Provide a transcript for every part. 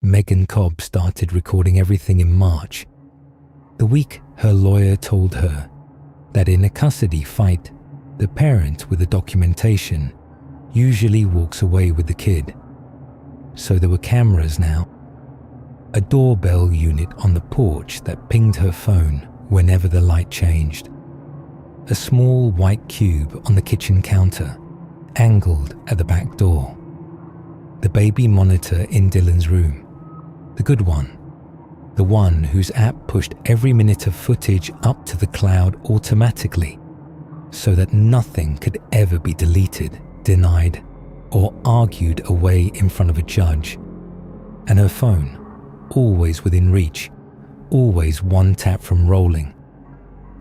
Megan Cobb started recording everything in March, the week her lawyer told her that in a custody fight, the parent with the documentation usually walks away with the kid. So there were cameras now. A doorbell unit on the porch that pinged her phone whenever the light changed. A small white cube on the kitchen counter, angled at the back door. The baby monitor in Dylan's room. The good one. The one whose app pushed every minute of footage up to the cloud automatically, so that nothing could ever be deleted, denied, or argued away in front of a judge. And her phone, always within reach, always one tap from rolling.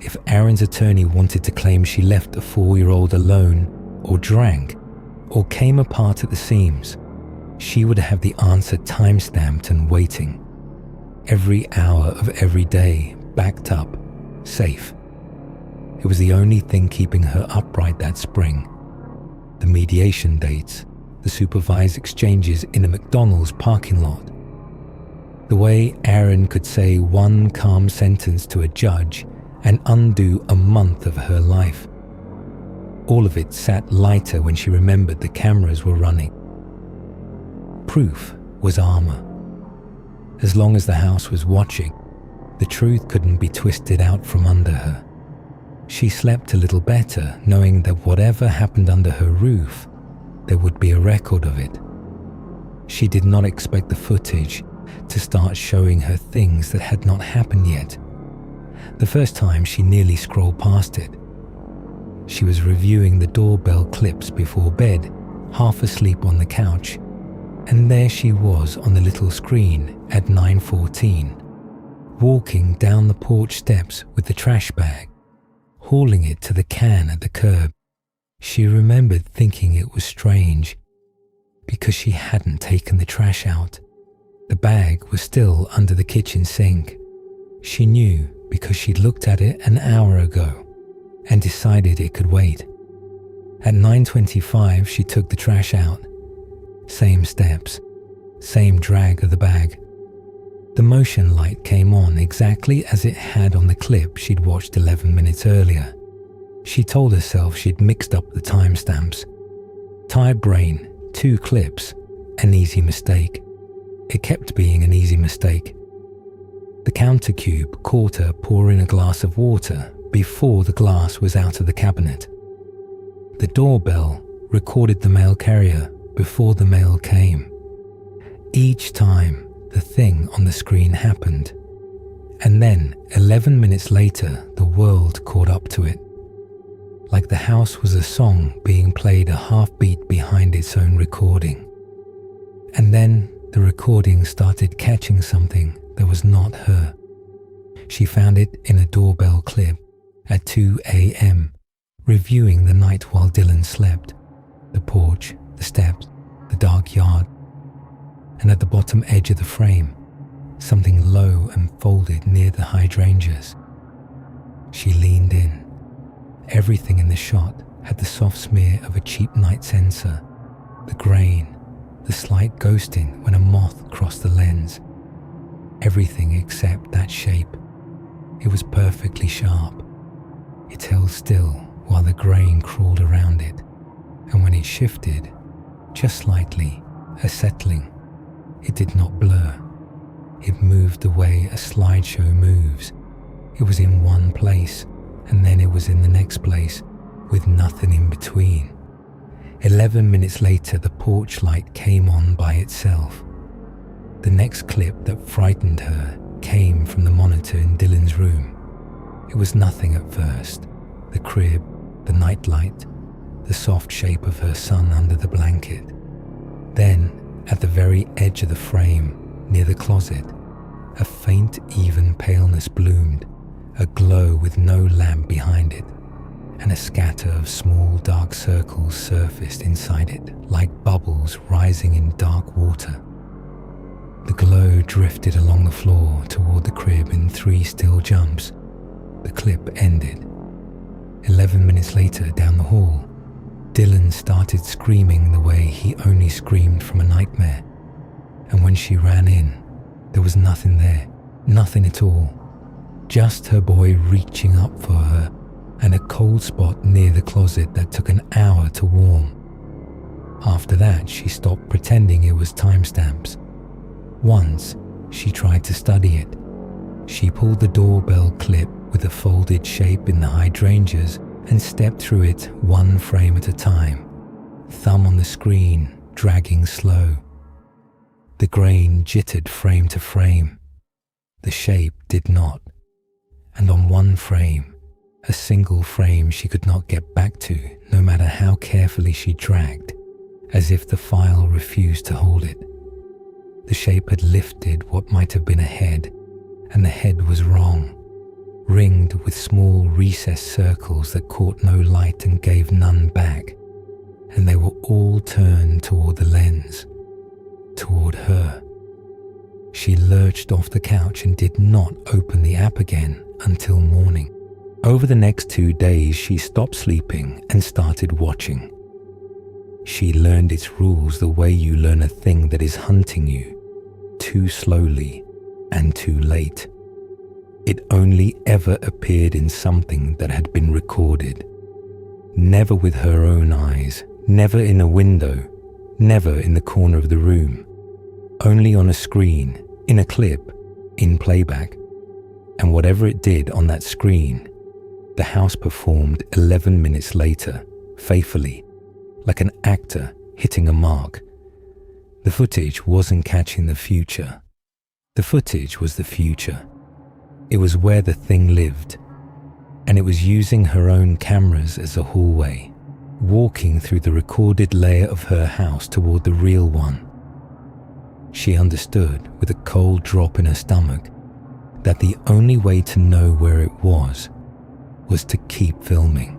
If Aaron's attorney wanted to claim she left a 4-year-old alone, or drank, or came apart at the seams, she would have the answer time-stamped and waiting. Every hour of every day, backed up, safe. It was the only thing keeping her upright that spring. The mediation dates, the supervised exchanges in a McDonald's parking lot. The way Aaron could say one calm sentence to a judge and undo a month of her life. All of it sat lighter when she remembered the cameras were running. Proof was armor. As long as the house was watching, the truth couldn't be twisted out from under her. She slept a little better, knowing that whatever happened under her roof, there would be a record of it. She did not expect the footage to start showing her things that had not happened yet. The first time she nearly scrolled past it. She was reviewing the doorbell clips before bed, half asleep on the couch, and there she was on the little screen at 9:14, walking down the porch steps with the trash bag, hauling it to the can at the curb. She remembered thinking it was strange, because she hadn't taken the trash out. The bag was still under the kitchen sink. She knew because she'd looked at it an hour ago and decided it could wait. At 9:25, she took the trash out. Same steps, same drag of the bag. The motion light came on exactly as it had on the clip she'd watched 11 minutes earlier. She told herself she'd mixed up the timestamps. Tired brain, 2 clips, an easy mistake. It kept being an easy mistake. The counter cube caught her pouring a glass of water before the glass was out of the cabinet. The doorbell recorded the mail carrier before the mail came. Each time, the thing on the screen happened. And then, 11 minutes later, the world caught up to it. Like the house was a song being played a half beat behind its own recording. And then the recording started catching something that was not her. She found it in a doorbell clip at 2 a.m., reviewing the night while Dylan slept, the porch, the steps, the dark yard, and at the bottom edge of the frame, something low and folded near the hydrangeas. She leaned in. Everything in the shot had the soft smear of a cheap night sensor, the grain, the slight ghosting when a moth crossed the lens. Everything except that shape. It was perfectly sharp. It held still while the grain crawled around it, and when it shifted, just slightly, a settling, it did not blur. It moved the way a slideshow moves. It was in one place, and then it was in the next place, with nothing in between. 11 minutes later, the porch light came on by itself. The next clip that frightened her came from the monitor in Dylan's room. It was nothing at first. The crib, the nightlight, the soft shape of her son under the blanket. Then, at the very edge of the frame, near the closet, a faint, even paleness bloomed, a glow with no lamp behind it, and a scatter of small dark circles surfaced inside it, like bubbles rising in dark water. The glow drifted along the floor toward the crib in 3 still jumps. The clip ended. 11 minutes later, down the hall, Dylan started screaming the way he only screamed from a nightmare. And when she ran in, there was nothing there, nothing at all. Just her boy reaching up for her and a cold spot near the closet that took an hour to warm. After that, she stopped pretending it was timestamps. Once, she tried to study it. She pulled the doorbell clip with a folded shape in the hydrangeas and stepped through it one frame at a time, thumb on the screen, dragging slow. The grain jittered frame to frame. The shape did not. And on one frame, a single frame she could not get back to, no matter how carefully she dragged, as if the file refused to hold it. The shape had lifted what might have been a head, and the head was wrong, ringed with small recessed circles that caught no light and gave none back, and they were all turned toward the lens, toward her. She lurched off the couch and did not open the app again until morning. Over the next 2 days, she stopped sleeping and started watching. She learned its rules the way you learn a thing that is hunting you, too slowly and too late. It only ever appeared in something that had been recorded. Never with her own eyes, never in a window, never in the corner of the room. Only on a screen, in a clip, in playback. And whatever it did on that screen, the house performed 11 minutes later, faithfully, like an actor hitting a mark. The footage wasn't catching the future. The footage was the future. It was where the thing lived, and it was using her own cameras as a hallway, walking through the recorded layer of her house toward the real one. She understood, with a cold drop in her stomach, that the only way to know where it was to keep filming.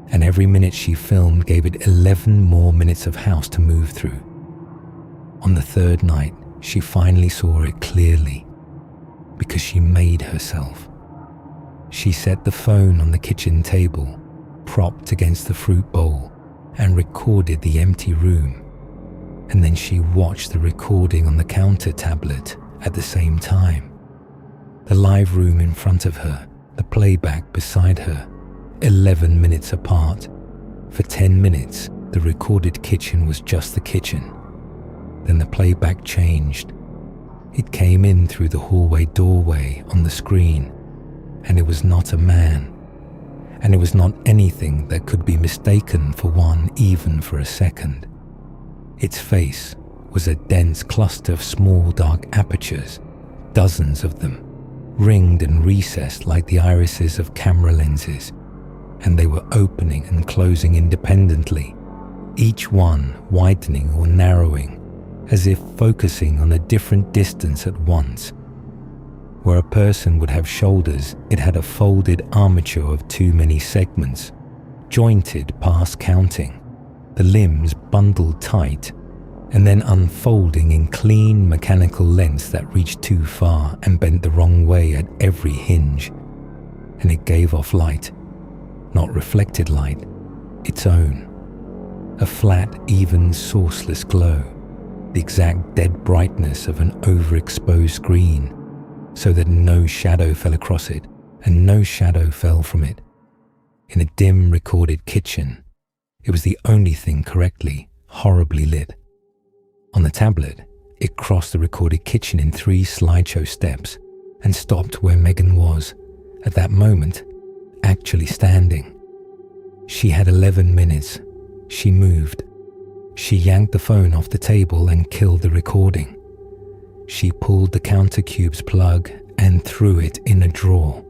And every minute she filmed gave it 11 more minutes of house to move through. On the third night, she finally saw it clearly, because she made herself. She set the phone on the kitchen table, propped against the fruit bowl, and recorded the empty room. And then she watched the recording on the counter tablet at the same time. The live room in front of her, the playback beside her, 11 minutes apart. For 10 minutes, the recorded kitchen was just the kitchen. Then the playback changed. It came in through the hallway doorway on the screen, and it was not a man, and it was not anything that could be mistaken for one even for a second. Its face was a dense cluster of small dark apertures, dozens of them, ringed and recessed like the irises of camera lenses, and they were opening and closing independently, each one widening or narrowing, as if focusing on a different distance at once. Where a person would have shoulders, it had a folded armature of too many segments, jointed past counting, the limbs bundled tight, and then unfolding in clean mechanical lengths that reached too far and bent the wrong way at every hinge. And it gave off light, not reflected light, its own. A flat, even, sourceless glow, the exact dead brightness of an overexposed screen, so that no shadow fell across it and no shadow fell from it. In a dim recorded kitchen, it was the only thing correctly, horribly lit. On the tablet, it crossed the recorded kitchen in 3 slideshow steps and stopped where Megan was, at that moment, actually standing. She had 11 minutes. She moved. She yanked the phone off the table and killed the recording. She pulled the counter cube's plug and threw it in a drawer.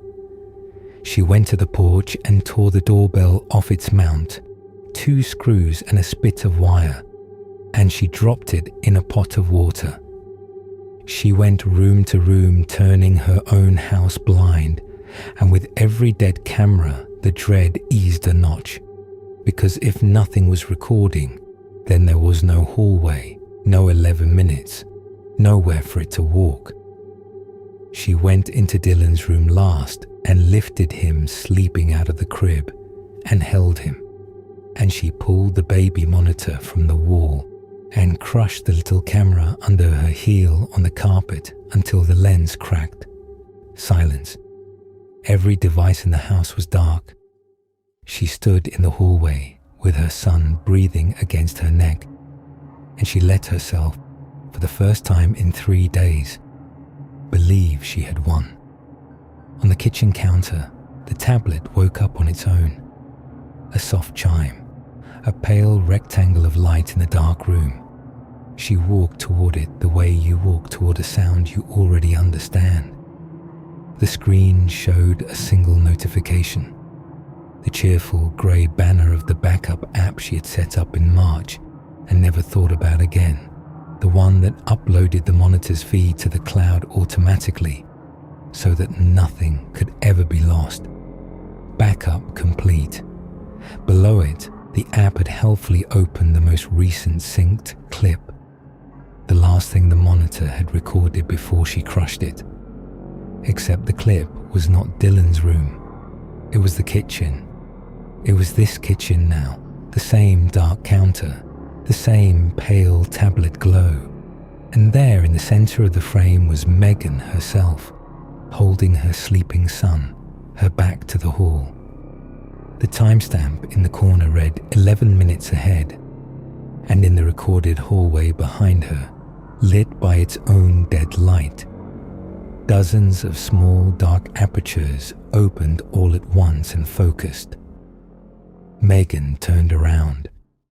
She went to the porch and tore the doorbell off its mount, 2 screws and a spit of wire, and she dropped it in a pot of water. She went room to room, turning her own house blind, and with every dead camera, the dread eased a notch, because if nothing was recording, then there was no hallway, no 11 minutes, nowhere for it to walk. She went into Dylan's room last and lifted him sleeping out of the crib and held him, and she pulled the baby monitor from the wall and crushed the little camera under her heel on the carpet until the lens cracked. Silence. Every device in the house was dark. She stood in the hallway with her son breathing against her neck, and she let herself, for the first time in 3 days, believe she had won. On the kitchen counter, the tablet woke up on its own. A soft chime, a pale rectangle of light in the dark room. She walked toward it the way you walk toward a sound you already understand. The screen showed a single notification. The cheerful grey banner of the backup app she had set up in March and never thought about again. The one that uploaded the monitor's feed to the cloud automatically so that nothing could ever be lost. Backup complete. Below it, the app had helpfully opened the most recent synced clip, the last thing the monitor had recorded before she crushed it. Except the clip was not Dylan's room. It was the kitchen. It was this kitchen now, the same dark counter, the same pale tablet glow. And there in the center of the frame was Megan herself, holding her sleeping son, her back to the hall. The timestamp in the corner read 11 minutes ahead, and in the recorded hallway behind her, lit by its own dead light, dozens of small dark apertures opened all at once and focused. Megan turned around,